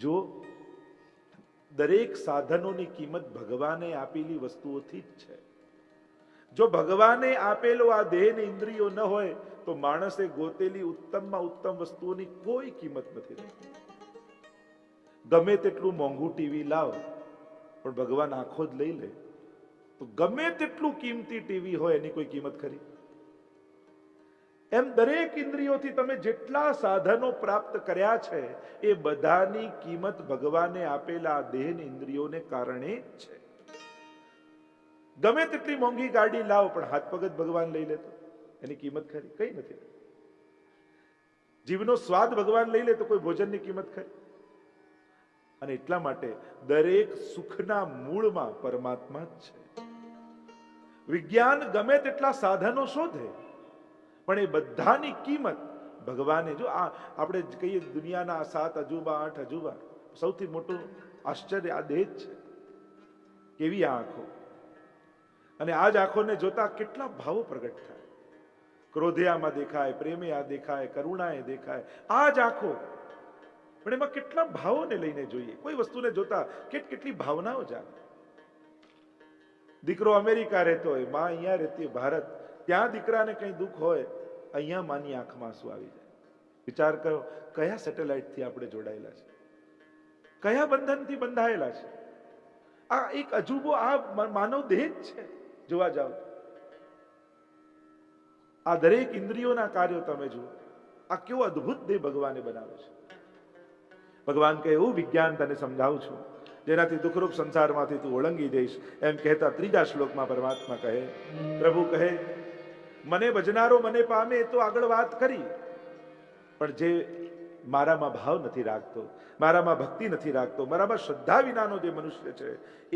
જો દરેક સાધનોની કિંમત ભગવાને આપેલી વસ્તુઓથી જ છે. જો ભગવાને આપેલો આ દેહ ને ઇન્દ્રિયો ન હોય તો માણસે ગોતેલી ઉત્તમમાં ઉત્તમ વસ્તુઓની કોઈ કિંમત નથી રહેતી. ગમે તેટલું મોંઘું ટીવી લાવ, પણ ભગવાન આંખો જ લઈ લે તો ગમે તેટલું કિંમતી ટીવી હોય એની કોઈ કિંમત ખરી? એમ દરેક ઇન્દ્રિયોથી તમે જેટલા સાધનો પ્રાપ્ત કર્યા છે એ બધાની કિંમત ભગવાને આપેલા દેહ ને ઇન્દ્રિયોને કારણે જ છે. ગમે તેટલી મોંઘી ગાડી લાવ, પણ હાથ પગ જ ભગવાન લઈ લે તો એની કિંમત ખરી? કઈ નથી. જીવનો સ્વાદ ભગવાન લઈ લે તો કોઈ ભોજનની કિંમત ખરી? અને એટલા માટે દરેક સુખના મૂળમાં પરમાત્મા જ છે. વિજ્ઞાન ગમે તેટલા સાધનો શોધે, પણ એ બધાની કિંમત ભગવાને. જો આપણે કહીએ દુનિયાના 7 અજુબા 8 અજુબા, સૌથી મોટું આશ્ચર્ય આ દેહ જ છે. કેવી આંખો, અને આ જ આંખોને જોતા કેટલા ભાવો પ્રગટ થાય. ક્રોધે આમાં દેખાય, પ્રેમે આ દેખાય, કરુણાએ દેખાય. આ જ આંખો, પણ એમાં કેટલા ભાવોને લઈને જોઈએ. કોઈ વસ્તુને જોતા કેટલી ભાવનાઓ જાગે. દીકરો અમેરિકા રહેતો હોય, માં અહીંયા રહેતી હોય ભારત, ત્યાં દીકરાને કઈ દુઃખ હોય, અહીંયા માની આંખમાં આંસુ આવી જાય. વિચાર કરો કયા સેટેલાઇટથી આપણે જોડાયેલા છે, કયા બંધનથી બંધાયેલા છે. આ એક અજુબો આ માનવ દેહ જ છે. જોવા જાઓ, આ દરેક ઇન્દ્રિયોના કાર્યો તમે જુઓ. આ કેવો અદ્ભુત દેહ ભગવાને બનાવ્યો છે. ભગવાન કહે એવું વિજ્ઞાન તને સમજાવું છું જેનાથી દુઃખરૂપ સંસારમાંથી તું ઓળંગી જઈશ. એમ કહેતા 3જા શ્લોકમાં પરમાત્મા કહે, પ્રભુ કહે, મને ભજનારો મને પામે. એ તો આગળ વાત કરી, પણ જે મારામાં ભાવ નથી રાખતો, મારામાં ભક્તિ નથી રાખતો, મારામાં શ્રદ્ધા વિનાનો જે મનુષ્ય છે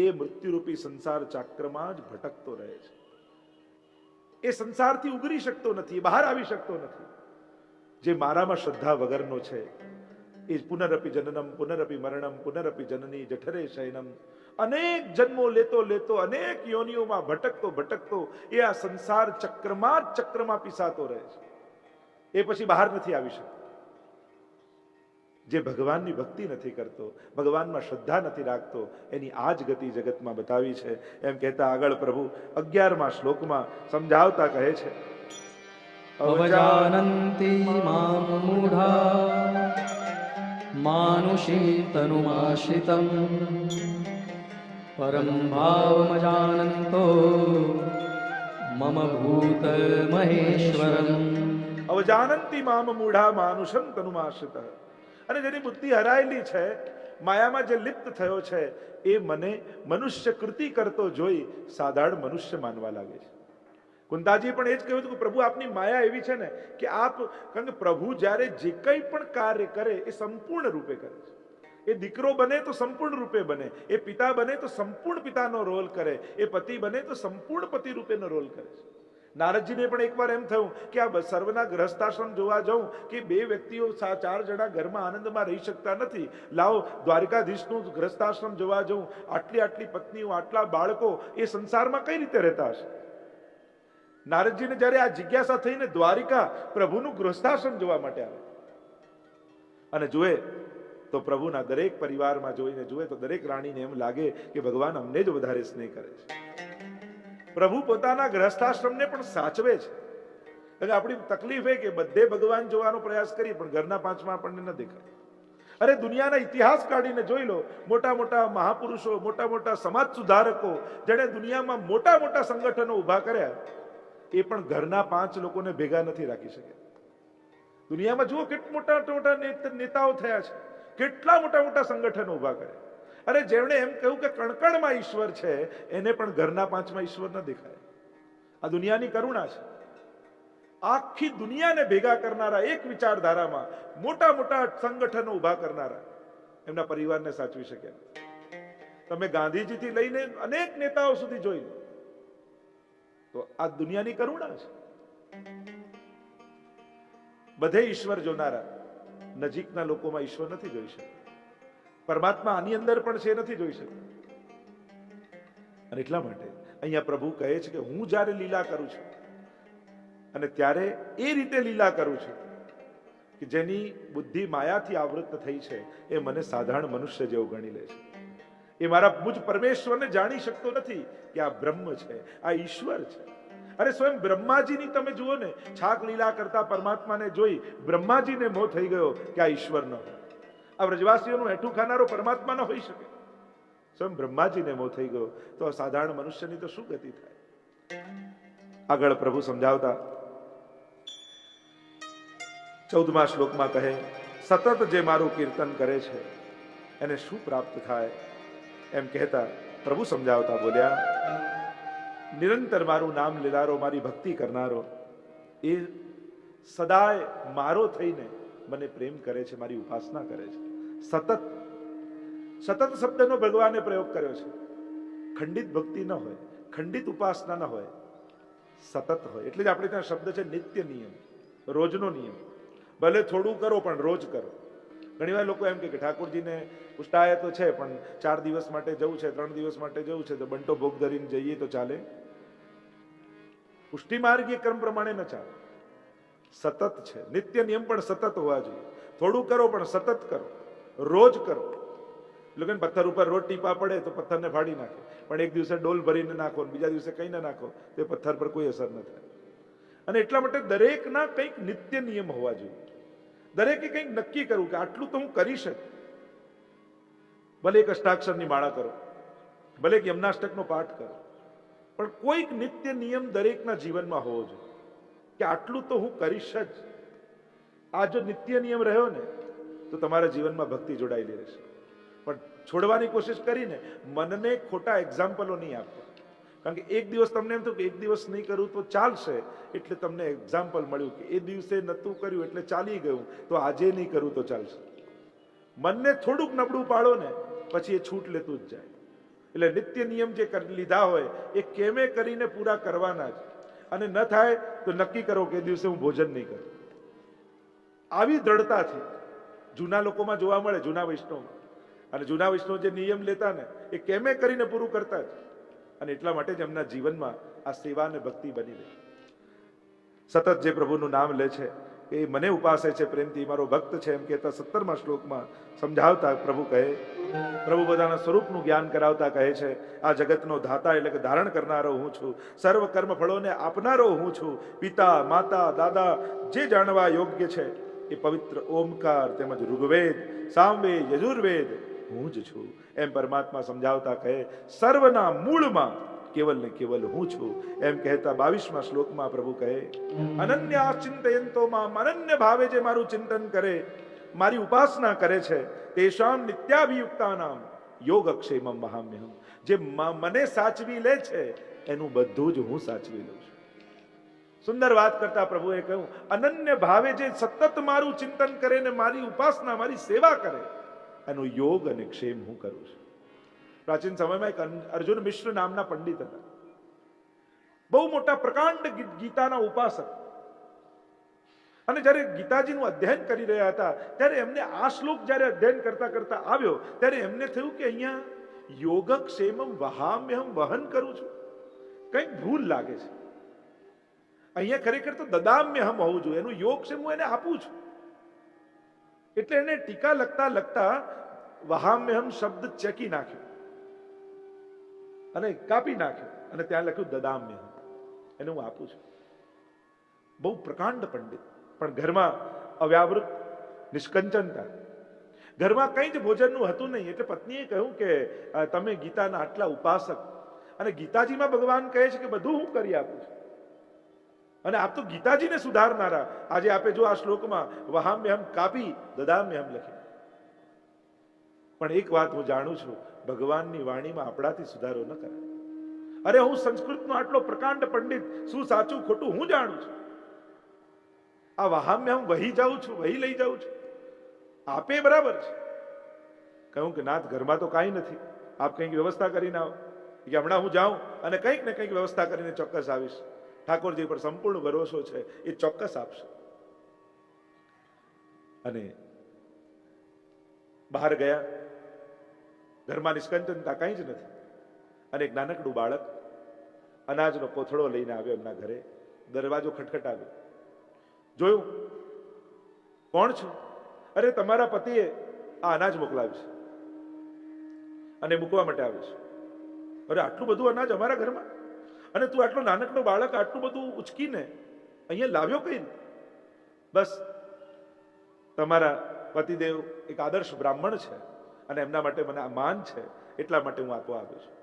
એ મૃત્યુરૂપી સંસાર ચક્રમાં જ ભટકતો રહે છે. એ સંસારથી ઉગરી શકતો નથી, બહાર આવી શકતો નથી. જે મારામાં શ્રદ્ધા વગરનો છે એ પુનરપી જનનમ પુનરપી મરણમ પુનરપી જનની જઠરે શયનમ, અનેક જન્મો લેતો લેતો અનેક યોનિઓમાં ભટકતો ભટકતો એ આ સંસાર ચક્રમાં જ ચક્રમાં પીસાતો રહે છે. એ પછી બહાર નથી આવી શકતો. જે ભગવાનની ભક્તિ નથી કરતો, ભગવાનમાં શ્રદ્ધા નથી રાખતો, એની આ જ ગતિ જગતમાં બતાવી છે. એમ કહેતા આગળ પ્રભુ 11મા શ્લોકમાં સમજાવતા કહે છે, અવજાનંતિ મામ મૂઢા માનુષી તનુમાશ્રિતમ પરમ ભાવમજાનંતો મમ ભૂત મહેશ્વરમ. અવજાનંતિ મામ મૂઢા માનુષમ તનુમાશ્રિત. અને જેની બુદ્ધિ હરાયેલી છે, માયામાં જે લિપ્ત થયો છે, એ મને મનુષ્ય કૃતિ કરતો જોઈ સાધારણ મનુષ્ય માનવા લાગે છે. કુંતાજી પણ એ જ કહ્યું હતું કે પ્રભુ આપની માયા એવી છે ને કે આપ, કારણ કે પ્રભુ જ્યારે જે કંઈ પણ કાર્ય કરે એ સંપૂર્ણ રૂપે કરે છે. એ દીકરો બને તો સંપૂર્ણ રૂપે બને, એ પિતા બને તો સંપૂર્ણ પિતાનો રોલ કરે, એ પતિ બને તો સંપૂર્ણ પતિ રૂપેનો રોલ કરે છે. નારદજીને પણ એકવાર એમ થયું કે આ સર્વના ગ્રહસ્થાશ્રમ જોવા જાઉં કે 2 વ્યક્તિઓ 4 જણા ઘરમાં આનંદમાં રહી શકતા નથી, લાવો દ્વારિકાધીશનું ગ્રહસ્થાશ્રમ જોવા જાઉં, આટલી આટલી પત્નીઓ, આટલા બાળકો, એ સંસારમાં કઈ રીતે રહેતા હશે? નારદજીને જ્યારે આ જિજ્ઞાસા થઈને દ્વારિકા પ્રભુનું ગૃહસ્થાશ્રમ જોવા માટે આવે અને જુએ તો પ્રભુના દરેક પરિવારમાં જોઈને જુએ તો દરેક રાણીને એમ લાગે કે ભગવાન અમને જ વધારે સ્નેહ કરે છે. પ્રભુ પોતાના ગ્રહસ્થાશ્રમને પણ સાચવે છે. એટલે આપણી તકલીફ એ કે બધે ભગવાન જોવાનો પ્રયાસ કરીએ પણ ઘરના 5માં આપણને ન દેખાય. અરે દુનિયાના ઇતિહાસ કાઢીને જોઈ લો, મોટા મોટા મહાપુરુષો, મોટા મોટા સમાજ સુધારકો, જેણે દુનિયામાં મોટા મોટા સંગઠનો ઉભા કર્યા, એ પણ ઘરના 5 લોકોને ભેગા નથી રાખી શક્યા. દુનિયામાં જુઓ કેટલા મોટા મોટા નેતાઓ થયા છે, કેટલા મોટા મોટા સંગઠનો ઉભા કર્યા. અરે જેમણે એમ કહ્યું કે કણકણમાં ઈશ્વર છે, એને પણ ઘરના 5માં ઈશ્વર ન દેખાય. આ દુનિયાની કરુણા છે. આખી દુનિયાને ભેગા કરનારા, એક વિચારધારામાં મોટા મોટા સંગઠનો ઉભા કરનારા, એમના પરિવારને સાચવી શક્યા. તમે ગાંધીજીથી લઈને અનેક નેતાઓ સુધી જોઈ લો તો આ દુનિયાની કરુણા છે. બધે ઈશ્વર જોનારા, નજીકના લોકોમાં ઈશ્વર નથી જોઈ શકતા. પરમાત્મા આની અંદર પણ છે, નથી જોઈ શકતા. અને એટલા માટે અહીંયા પ્રભુ કહે છે કે હું જ્યારે લીલા કરું છું અને ત્યારે એ રીતે લીલા કરું છું કે જેની બુદ્ધિ માયાથી આવૃત્ત થઈ છે એ મને સાધારણ મનુષ્ય જેવો ગણી લે છે. એ મારા મુજ પરમેશ્વરને જાણી શકતો નથી કે આ બ્રહ્મ છે, આ ઈશ્વર છે. અરે સ્વયં બ્રહ્માજીની તમે જુઓ ને, છાક લીલા કરતા પરમાત્માને જોઈ બ્રહ્માજીને મોહ થઈ ગયો કે આ ઈશ્વર ન હોય. આ વ્રજવાસીઓનું હેઠું ખાનારો પરમાત્મા ન હોઈ શકે. સ્વયં બ્રહ્માજીને મોહ થઈ ગયો તો સાધારણ મનુષ્યની તો શું ગતિ થાય? આગળ પ્રભુ સમજાવતા 14મા શ્લોકમાં કહે, સતત જે મારું કીર્તન કરે છે એને શું પ્રાપ્ત થાય? એમ કહેતા પ્રભુ સમજાવતા બોલ્યા, નિરંતર મારું નામ લેનારો, મારી ભક્તિ કરનારો, એ સદાય મારો થઈને મને પ્રેમ કરે છે, મારી ઉપાસના કરે છે. સતત, સતત શબ્દનો ભગવાને પ્રયોગ કર્યો છે. ખંડિત ભક્તિ ન હોય, ખંડિત ઉપાસના ન હોય, સતત હોય. એટલે જ આપણે ત્યાં શબ્દ છે નિત્ય નિયમ, રોજનો નિયમ. ભલે થોડું કરો પણ રોજ કરો. ઘણી વાર લોકો એમ કે ઠાકોરજીને પુષ્ટાય તો છે પણ 4 દિવસ માટે જવું છે, 3 દિવસ માટે જવું છે, તો બંટો ભોગ ધરીને જઈએ તો ચાલે? પુષ્ટિ માર્ગ એ ક્રમ પ્રમાણે ન ચાલે. સતત છે, નિત્ય નિયમ પણ સતત હોવા જોઈએ. થોડું કરો પણ સતત કરો, રોજ કરો. લોકોને પથ્થર ઉપર રોજ ટીપા પડે તો પથ્થરને ફાડી નાખે, પણ એક દિવસે ડોલ ભરીને નાખો, બીજા દિવસે કઈ ના નાખો તો એ પથ્થર પર કોઈ અસર ન થાય. અને એટલા માટે દરેકના કંઈક નિત્ય નિયમ હોવા જોઈએ. દરેકે કંઈક નક્કી કરવું કે આટલું તો હું કરી શકું. ભલે એક અષ્ટાક્ષરની માળા કરો, ભલે એક યમનાષ્ટકનો પાઠ કરો, પણ કોઈક નિત્ય નિયમ દરેકના જીવનમાં હોવો જોઈએ કે આટલું તો હું કરીશ જ. આ જો નિત્ય નિયમ રહ્યો ને તો તમારા જીવનમાં ભક્તિ જોડાયેલી રહેશે. પણ છોડવાની કોશિશ કરીને મનને ખોટા એક્ઝામ્પલો નહીં આપવા. કારણ કે એક દિવસ તમને એમ થયું કે એક દિવસ નહીં કરું તો ચાલશે, એટલે તમને એક્ઝામ્પલ મળ્યું કે એ દિવસે નહોતું કર્યું એટલે ચાલી ગયું, તો આજે નહીં કરું તો ચાલશે. મનને થોડુંક નબળું પાડો ને પછી એ છૂટ લેતું જ જાય. એટલે નિત્ય નિયમ જે કરી લીધા હોય એ કેમે કરીને પૂરા કરવાના જ. અને ન થાય તો નક્કી કરો કે એ દિવસે હું ભોજન નહીં કરું. આવી દ્રઢતાથી જૂના લોકોમાં જોવા મળે, જૂના વૈષ્ણવમાં. અને જૂના વૈષ્ણવ જે નિયમ લેતા ને એ કેમે કરીને પૂરું કરતા જ. અને એટલા માટે જ એમના જીવનમાં આ સેવા અને ભક્તિ બની રહી. સતત જે પ્રભુનું નામ લે છે એ મને ઉપાસે છે પ્રેમથી, મારો ભક્ત છે એમ કહેતા 17મા શ્લોકમાં સમજાવતા પ્રભુ કહે, પ્રભુ બધાના સ્વરૂપનું જ્ઞાન કરાવતા કહે છે, આ જગતનો દાતા એટલે કે ધારણ કરનારો હું છું, સર્વ કર્મ ફળોને આપનારો હું છું. પિતા, માતા, દાદા જે જાણવા યોગ્ય છે એ પવિત્ર ઓમકાર તેમજ ઋગ્વેદ, સામવેદ, યજુર્વેદ હું જ છું. એમ પરમાત્મા સમજાવતા કહે, સર્વના મૂળમાં કેવલ ને કેવલ હું છું. એમ કહેતા 22મા શ્લોકમાં પ્રભુ કહે, અનન્યા ચિંતયંતો મામ, અનન્ય ભાવે જે મારું ચિંતન કરે, મારી ઉપાસના કરે છે, તેષામ નિત્યાભિયુક્તાનામ યોગક્ષેમમ વહામ્યહમ. જે મને સાચવી લે છે એનું બધું જ હું સાચવી લઉં છું. સુંદર વાત કરતા પ્રભુએ કહ્યું, અનન્ય ભાવે જે સતત મારું ચિંતન કરે ને મારી ઉપાસના, મારી સેવા કરે, એનો યોગ અને ક્ષેમ હું કરું છું. પ્રાચીન સમયમાં એક અર્જુન મિશ્ર નામના પંડિત હતા. બહુ મોટા પ્રકાંડ ગીતાના ઉપાસક. અને જ્યારે ગીતાજીનું અધ્યયન કરી રહ્યા હતા ત્યારે એમને આ શ્લોક જ્યારે અધ્યયન કરતા કરતા આવ્યો ત્યારે એમને થયું કે અહીંયા યોગક્ષેમમ વહામ્યહમ વહન કરું છું, કંઈક ભૂલ લાગે છે. અહીંયા ખરેખર તો દદામ્યહમ હોવું જોઈએ, એનું યોગક્ષેમ હું એને આપું છું. એટલે એને ટીકા લખતા લખતા વહામ્યહમ શબ્દ ચેકી નાખ્યો અને કાપી નાખ્યો અને ત્યાં લખ્યું દદામ્યહમ, એને હું આપું છું. બહુ પ્રકાંડ પંડિત, પણ ઘરમાં અવ્યાવૃત નિષ્કંચનતા. ઘરમાં કંઈ જ ભોજનનું હતું નહીં. એટલે પત્નીએ કહ્યું કે તમે ગીતાના આટલા ઉપાસક અને ગીતાજીમાં ભગવાન કહે છે કે બધું હું કરી આપું છું, અને આપ તો ગીતાજીને સુધારનારા, આજે આપે જો આ શ્લોકમાં વહામ્યહમ કાપી દદામ્યહમ લખી. પણ એક વાત હું જાણું છું, ભગવાનની વાણીમાં આપણાથી સુધારો ન કરાય. અરે હું સંસ્કૃતનો આટલો પ્રકાંડ પંડિત, શું સાચું ખોટું હું જાણું છું. આ વહામ્યહમ વહી જાઉં છું, વહી લઈ જાઉં છું. આપે બરાબર છે. કહ્યું કે નાથ ઘરમાં તો કાંઈ નથી, આપ કંઈક વ્યવસ્થા કરીને આવો. કે હમણાં હું જાઉં અને કંઈક ને કંઈક વ્યવસ્થા કરીને ચોક્કસ આવીશ. ઠાકોરજી પર સંપૂર્ણ ભરોસો છે, એ ચોક્કસ આપશે. અને બહાર ગયા. ઘરમાં નિષ્કંચનતા કંઈ જ નથી. અને એક નાનકડું બાળક અનાજનો કોથળો લઈને આવ્યો એમના ઘરે. દરવાજો ખટખટાવ્યો, જોયું કોણ છું? અરે તમારા પતિએ આ અનાજ મોકલાવ્યું છે અને મૂકવા માટે આવ્યું છે. અરે આટલું બધું અનાજ અમારા ઘરમાં, અને તું આટલો નાનકડો બાળક આટલું બધું ઉચકીને અહીંયા લાવ્યો કઈ રીતે? બસ તમારા પતિદેવ એક આદર્શ બ્રાહ્મણ છે અને એમના માટે મને આ માન છે, એટલા માટે હું આપવા આવ્યો છું.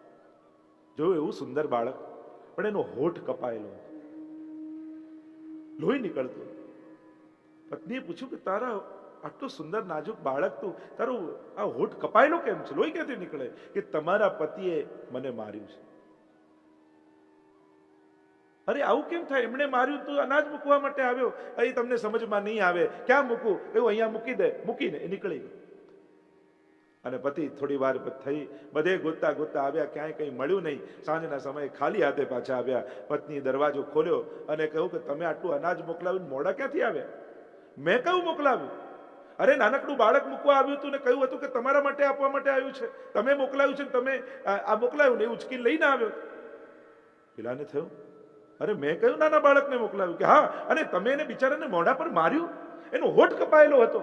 જોયું એવું સુંદર બાળક, પણ એનો હોઠ કપાયેલો, લોહી નીકળતું. પત્નીએ પૂછ્યું કે તારા આટલું સુંદર નાજુક બાળક, તું તારું આ હોઠ કપાયેલો કેમ છે, લોહી ક્યાંથી નીકળે? કે તમારા પતિએ મને માર્યું છે. અરે આવું કેમ થાય? એમણે માર્યું, તું અનાજ મૂકવા માટે આવ્યો, અહીં તમને સમજમાં નહીં આવે, ક્યાં મૂકું? એવું અહીંયા મૂકી દે. મૂકીને એ નીકળી ગયો. અને પતિ થોડી વાર થઈ, બધે ગોતતા ગોતતા આવ્યા, ક્યાંય કંઈ મળ્યું નહીં. સાંજના સમયે ખાલી હાથે પાછા આવ્યા. પત્નીએ દરવાજો ખોલ્યો અને કહ્યું કે તમે આટલું અનાજ મોકલાવ્યું, મોડા ક્યાંથી આવ્યા? મેં કયું મોકલાવ્યું? અરે નાનકડું બાળક મૂકવા આવ્યું હતું ને કહ્યું હતું કે તમારા માટે આપવા માટે આવ્યું છે, તમે મોકલાવ્યું છે, તમે આ મોકલાવ્યું ને એ ઉચકીને લઈને આવ્યો. પેલાને થયું અરે મેં કયું નાના બાળકને મોકલાવ્યું? કે હા, અને તમે એને બિચારાને મોઢા પર માર્યું, એનો હોઠ કપાયેલો હતો.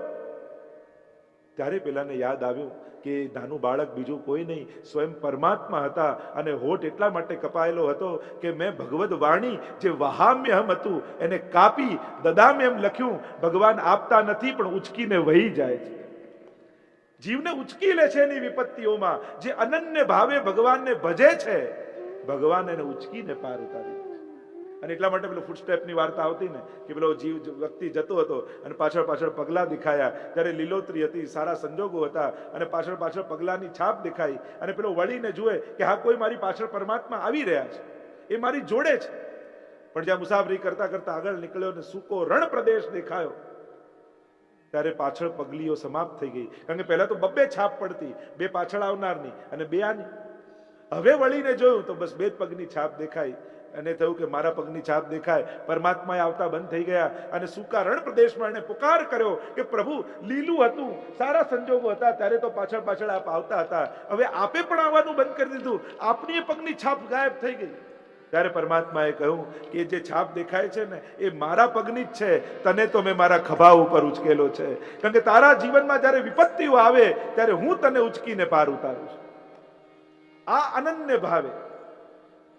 ત્યારે પેલાને યાદ આવ્યું કે નાનું બાળક બીજું કોઈ નહીં, સ્વયં પરમાત્મા હતા, અને હોઠ એટલા માટે કપાયેલો હતો કે મેં ભગવદ વાણી જે વહામ્યહમ હતું એને કાપી દદામ્યમ લખ્યું. ભગવાન આપતા નથી પણ ઉચકીને વહી જાય છે. જીવને ઉચકી લે છે એની વિપત્તિઓમાં. જે અનન્ય ભાવે ભગવાનને ભજે છે, ભગવાન એને ઉચકીને પાર ઉતારી. અને એટલા માટે પેલો ફૂટસ્ટેપની વાર્તા આવતી ને કે પેલો જીવ વ્યક્તિ જતો હતો અને પાછળ પાછળ પગલા દેખાયા, ત્યારે લીલોતરી હતી, સારા સંજોગો હતા, અને પાછળ પાછળ પગલાની છાપ દેખાઈ, અને પેલો વળીને જુએ કે હા કોઈ મારી પાછળ પરમાત્મા આવી રહ્યા છે, એ મારી જોડે છે. પણ જ્યાં મુસાફરી કરતા કરતા આગળ નીકળ્યો ને સૂકો રણ પ્રદેશ દેખાયો, ત્યારે પાછળ પગલીઓ સમાપ્ત થઈ ગઈ. કારણ કે પહેલા તો બબ્બે છાપ પડતી, બે પાછળ આવનારની અને બે આની. હવે વળીને જોયું તો બસ બે જ પગની છાપ દેખાઈ, અને થયું કે મારા પગની છાપ દેખાય. પરમાત્માએ આવતા બંધ થઈ ગયા, અને સૂકા રણ પ્રદેશમાં એને પુકાર કર્યો કે પ્રભુ લીલું હતું, સારા સંજોગો હતા, ત્યારે તો પાછળ પાછળ આપ આવતા હતા, હવે આપે પણ આવવાનું બંધ કરી દીધું, આપની પગની છાપ ગાયબ થઈ ગઈ. ત્યારે પરમાત્માએ કહ્યું કે જે છાપ દેખાય છે ને એ મારા પગની જ છે, તને તો મેં મારા ખભા ઉપર ઉચકેલો છે. કારણ કે તારા જીવનમાં જ્યારે વિપત્તિઓ આવે ત્યારે હું તને ઉચકીને પાર ઉતારું છું. આ અનન્ય ભાવે,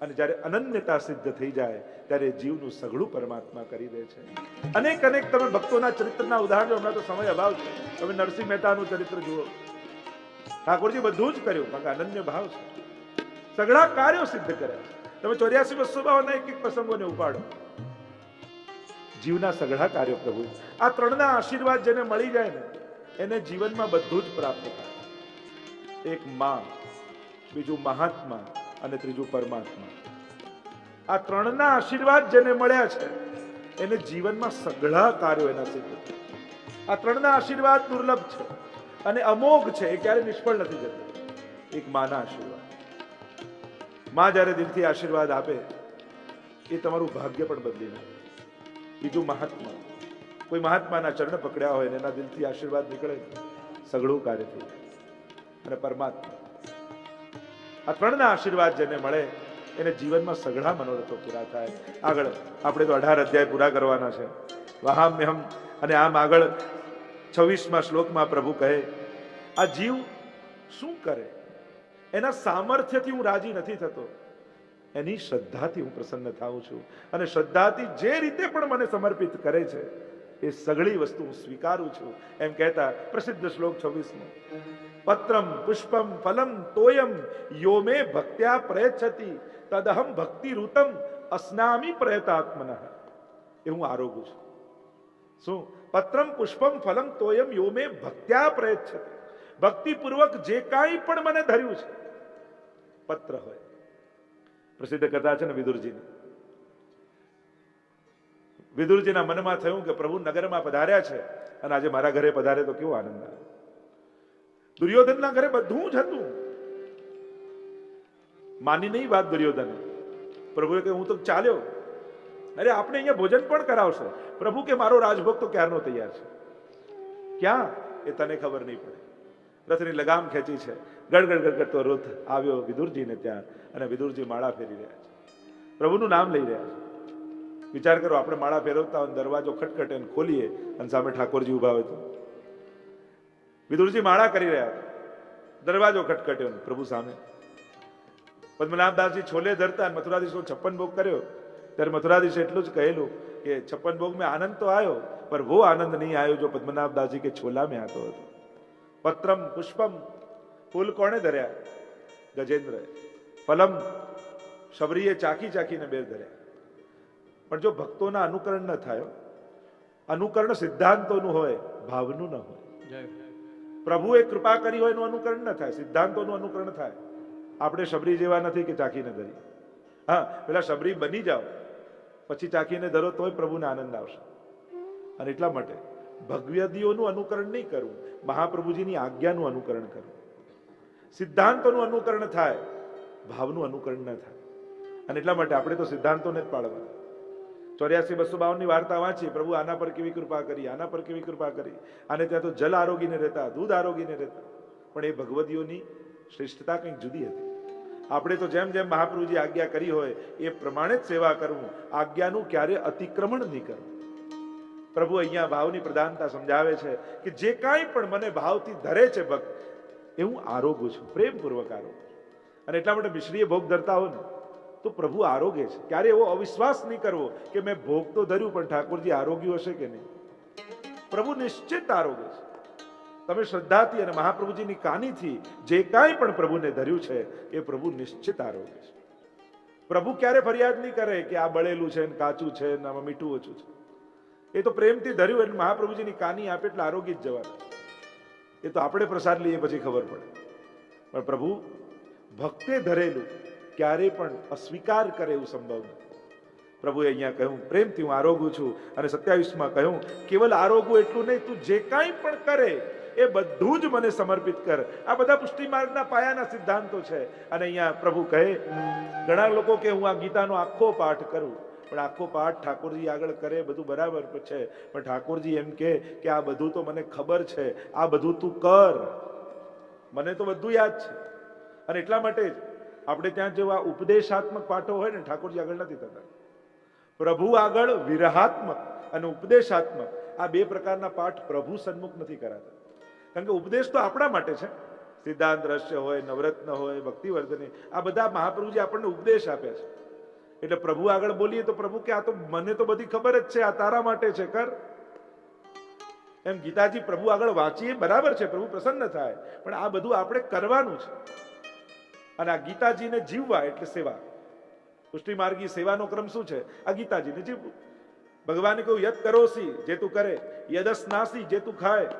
અને જ્યારે અનન્યતા સિદ્ધ થઈ જાય ત્યારે જીવનું સઘળું પરમાત્મા કરી દે છે. અનેક અનેક તમે ભક્તોના ચરિત્રના ઉદાહરણો, હમણાં તો સમય અભાવ છે, તમે નરસિંહ મહેતાનું ચરિત્ર જુઓ. ઠાકોરજી બધું જ કર્યું, કારણ કે અનન્ય ભાવ છે. સઘળા કાર્યો સિદ્ધ કર્યા. તમે 84-252 એક એક પ્રસંગોને ઉપાડો, જીવના સઘળા કાર્યો પ્રભુ. આ ત્રણના આશીર્વાદ જેને મળી જાય ને એને જીવનમાં બધું જ પ્રાપ્ત થાય. એક માં, બીજું મહાત્મા, અને ત્રીજું પરમાત્મા. આ ત્રણના આશીર્વાદ જેને મળ્યા છે એને જીવનમાં સઘળા કાર્યો એના સિદ્ધ છે. આ ત્રણના આશીર્વાદ દુર્લભ છે અને અમોઘ છે, એ ક્યારે નિષ્ફળ નથી જતો. એક માના આશીર્વાદ, માં જ્યારે દિલથી આશીર્વાદ આપે એ તમારું ભાગ્ય પણ બદલી નાખે. બીજું મહાત્મા, કોઈ મહાત્માના ચરણ પકડ્યા હોય ને એના દિલથી આશીર્વાદ નીકળે, સઘળું કાર્ય થઈ જાય. અને પરમાત્મા, આ ત્રણના આશીર્વાદ જેને મળે એને જીવનમાં સઘળા મનોરથો પૂરા થાય. આગળ આપણે તો 18 અધ્યાય પૂરા કરવાના છે. વહામ્યહમ. અને આમ આગળ 26મા શ્લોકમાં પ્રભુ કહે આ જીવ શું કરે, એના સામર્થ્યથી હું રાજી નથી થતો, એની શ્રદ્ધાથી હું પ્રસન્ન થાઉં છું. અને શ્રદ્ધાથી જે રીતે પણ મને સમર્પિત કરે છે એ સઘળી વસ્તુ હું સ્વીકારું છું. એમ કહેતા પ્રસિદ્ધ શ્લોક 26મો, પત્રમ પુષ્પમ ફલમ તોયમ યો મે ભક્ત્યા પ્રયચ્છતિ તદહમ ભક્તિ રૂતમ અસ્નામી પ્રયતાત્મનઃ. એ હું આરોગું છું. શું? પત્રમ પુષ્પમ ફલમ તોયમ યો મે ભક્ત્યા પ્રયચ્છતિ. ભક્તિપૂર્વક જે કાંઈ પણ મને ધર્યું છે, પત્ર હોય. પ્રસિદ્ધ કથા છે ને વિદુરજીની. વિદુરજીના મનમાં થયું કે પ્રભુ નગરમાં પધાર્યા છે અને આજે મારા ઘરે પધારે તો કેવો આનંદ આવે. દુર્યોધનના ઘરે બધું જ હતું. માની નહીં વાત દુર્યોધને. પ્રભુએ કહ્યું હું તો ચાલ્યો, અરે આપણે અહીંયા ભોજન પણ કરાવશે. પ્રભુ કે મારો રાજભોગ તો ક્યારનો તૈયાર છે. ક્યાં? એ તને ખબર નહીં પડે. રથની લગામ ખેંચી છે, ગડગડ કરતો રથ આવ્યો વિદુરજીને ત્યાં, અને વિદુરજી માળા ફેરી રહ્યા છે, પ્રભુનું નામ લઈ રહ્યા છે. વિચાર કરો, આપણે માળા ફેરવતા હોય, દરવાજો ખટખટે અને ખોલીએ અને સામે ઠાકોરજી ઉભા હોય તો. વિદુરજી માળા કરી રહ્યા હતા, દરવાજો ખટખટ્યો, પ્રભુ સામે. પદ્મનાભદાસજી છોલે ધરતા અને મથુરાધીશ છપ્પન ભોગ કર્યો ત્યારે મથુરાધીશ એટલું જ કહેલું કે છપ્પન ભોગ में आनंद तो आयो पर वो आनंद नहीं आयो जो पद्मनाभदास जी के छोला में आतो હતો. પત્રમ પુષ્પમ, ફૂલ કોણે ધર્યા? ગજેન્દ્ર. ફલમ શબરીએ ચાખી ચાખીને બેર ધર્યા. પણ જો ભક્તોના અનુકરણ ન થાય, અનુકરણ સિદ્ધાંતોનું હોય, ભાવનું ન હોય. પ્રભુએ કૃપા કરી હોય એનું અનુકરણ ન થાય, સિદ્ધાંતોનું અનુકરણ થાય. આપણે શબરી જેવા નથી કે ચાખીને ધરી. હા, પેલા શબરી બની જાઓ પછી ચાખીને ધરો તોય પ્રભુને આનંદ આવશે. અને એટલા માટે ભગવદીઓનું અનુકરણ નહીં કરવું, મહાપ્રભુજીની આજ્ઞાનું અનુકરણ કરવું. સિદ્ધાંતોનું અનુકરણ થાય, ભાવનું અનુકરણ ન થાય. અને એટલા માટે આપણે તો સિદ્ધાંતોને જ પાળવા. 84-252 ની વાર્તા વાંચી, પ્રભુ આના પર કેવી કૃપા કરી, આના પર કેવી કૃપા કરી. અને ત્યાં તો જલ આરોગીને રહેતા, દૂધ આરોગીને રહેતા. પણ એ ભગવદીઓની શ્રેષ્ઠતા કંઈક જુદી હતી. આપણે તો જેમ જેમ મહાપ્રભુજી આજ્ઞા કરી હોય એ પ્રમાણે જ સેવા કરવું, આજ્ઞાનું ક્યારે અતિક્રમણ નહીં કરવું. પ્રભુ અહીંયા ભાવની પ્રધાનતા સમજાવે છે કે જે કાંઈ પણ મને ભાવથી ધરે છે ભક્ત, એ હું આરોગું છું, પ્રેમપૂર્વક આરોગું છું. અને એટલા માટે મિશ્રીએ ભોગ ધરતા હોય ને તો પ્રભુ આરોગે છે. ક્યારે એવો અવિશ્વાસ નહીં કરવો કે મેં ભોગ તો ધર્યું પણ ઠાકોરજી આરોગ્યું હશે કે નહીં. પ્રભુ નિશ્ચિત આરોગે છે. તમે શ્રદ્ધાથી અને મહાપ્રભુજીની કાનીથી જે કાંઈ પણ પ્રભુને ધર્યું છે એ પ્રભુ નિશ્ચિત આરોગે છે. પ્રભુ ક્યારે ફરિયાદ નહીં કરે કે આ બળેલું છે, કાચું છે, આમાં મીઠું ઓછું છે. એ તો પ્રેમથી ધર્યું એટલે મહાપ્રભુજીની કાની આપે એટલે આરોગી જ જવાનું. એ તો આપણે પ્રસાદ લઈએ પછી ખબર પડે. પણ પ્રભુ ભક્તે ધરેલું ક્યારે પણ અસ્વીકાર કરે એવું સંભવ નથી. પ્રભુએ અહીંયા કહ્યું પ્રેમથી હું આરોગું છું. અને 27માં કહ્યું કેવલ આરોગું એટલું નહીં, તું જે કાંઈ પણ કરે એ બધું જ મને સમર્પિત કર. આ બધા પુષ્ટિ માર્ગના પાયાના સિદ્ધાંતો છે. અને અહીંયા પ્રભુ કહે, ઘણા લોકો કે હું આ ગીતાનો આખો પાઠ કરું, પણ આખો પાઠ ઠાકોરજી આગળ કરે બધું બરાબર છે, પણ ઠાકોરજી એમ કે આ બધું તો મને ખબર છે, આ બધું તું કર, મને તો બધું યાદ છે. અને એટલા માટે જ આપણે ત્યાં જેવા ઉપદેશાત્મક પાઠો હોય ને, ઠાકોરજી આગળ નથી થતા. પ્રભુ આગળ વિરહાત્મક અને ઉપદેશાત્મક આ બે પ્રકારના પાઠ પ્રભુ સન્મુખ નથી કરાતા. કારણ કે ઉપદેશ તો આપણા માટે છે. સિદ્ધાંત રહસ્ય હોય, નવરત્ન હોય, ભક્તિવર્ધની, આ બધા મહાપ્રભુજી આપણને ઉપદેશ આપ્યા છે. એટલે પ્રભુ આગળ બોલીએ તો પ્રભુ કે આ તો મને તો બધી ખબર જ છે, આ તારા માટે છે, કર. એમ ગીતાજી પ્રભુ આગળ વાંચીએ બરાબર છે, પ્રભુ પ્રસન્ન થાય, પણ આ બધું આપણે કરવાનું છે. અને આ ગીતાજીને જીવવા એટલે સેવા. પુષ્ટિ માર્ગી સેવાનો ક્રમ શું છે? આ ગીતાજીને જીવવું. ભગવાને કહ્યું યદ કરોસી, જે તું કરે, યદસ્નાસી, જે તું ખાય,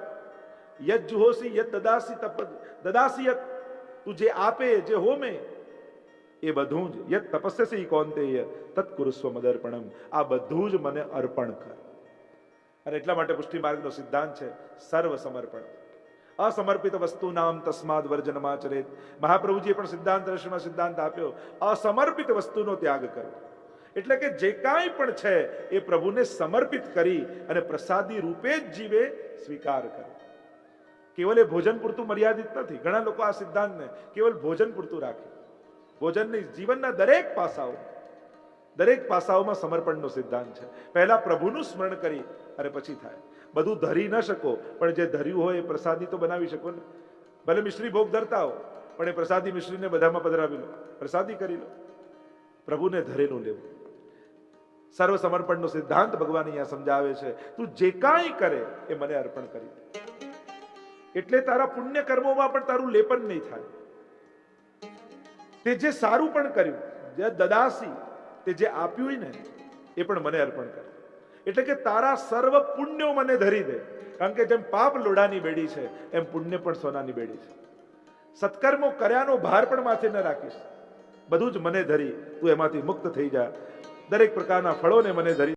યદ જુહોસી, યદ દદાસી, દદાસી યદ, તું જે આપે, જે હોમે, એ બધું જ યદ તપસ્યસી કૌંતેય તત્કુરુસ્વ મદર્પણમ, આ બધું જ મને અર્પણ કર. અને એટલા માટે પુષ્ટિ માર્ગનો સિદ્ધાંત છે સર્વ સમર્પણ. અસમર્પિત વસ્તુ નામ તસ્માદ વર્જનમાચરેત. મહાપ્રભુજીએ પણ સિદ્ધાંત દર્શનમાં સિદ્ધાંત આપ્યો, અસમર્પિત વસ્તુનો ત્યાગ કરો. એટલે કે જે કાંઈ પણ છે એ પ્રભુને સમર્પિત કરી અને પ્રસાદી રૂપે જ જીવે, સ્વીકાર કરો. કેવલ એ ભોજન પૂરતું મર્યાદિત નથી. ઘણા લોકો આ સિદ્ધાંતને કેવલ ભોજન પૂરતું રાખે. ભોજનની જીવનના દરેક પાસાઓમાં સમર્પણનો સિદ્ધાંત છે. પહેલા પ્રભુનું સ્મરણ કરી અને પછી થાય. બધું ધરી ન શકો, પણ જે ધર્યું હોય એ પ્રસાદી તો બનાવી શકો ને. ભલે મિશ્રી ભોગ ધરતા હો, પણ એ પ્રસાદી મિશ્રીને બધામાં પધરાવી લો, પ્રસાદી કરી લો. પ્રભુને ધરેલું લેવું. સર્વ સમર્પણનો સિદ્ધાંત ભગવાન અહીંયા સમજાવે છે. તું જે કાંઈ કરે એ મને અર્પણ કરી દે. એટલે તારા પુણ્ય કર્મોમાં પણ તારું લેપન નહીં થાય. તે જે સારું પણ કર્યું, જે દદાસી, તે જે આપ્યું ને એ પણ મને અર્પણ કર. એટલે કે તારા સર્વ પુણ્યો મને ધરી દે. કારણ કે જેમ પાપ લોડાની બેડી છે એમ પુણ્ય પણ સોનાની બેડી છે. સત્કર્મો કર્યાનો ભાર પણ માથે ન રાખીશ, બધું જ મને ધરી તું એમાંથી મુક્ત થઈ જા. દરેક પ્રકારના ફળોને મને ધરી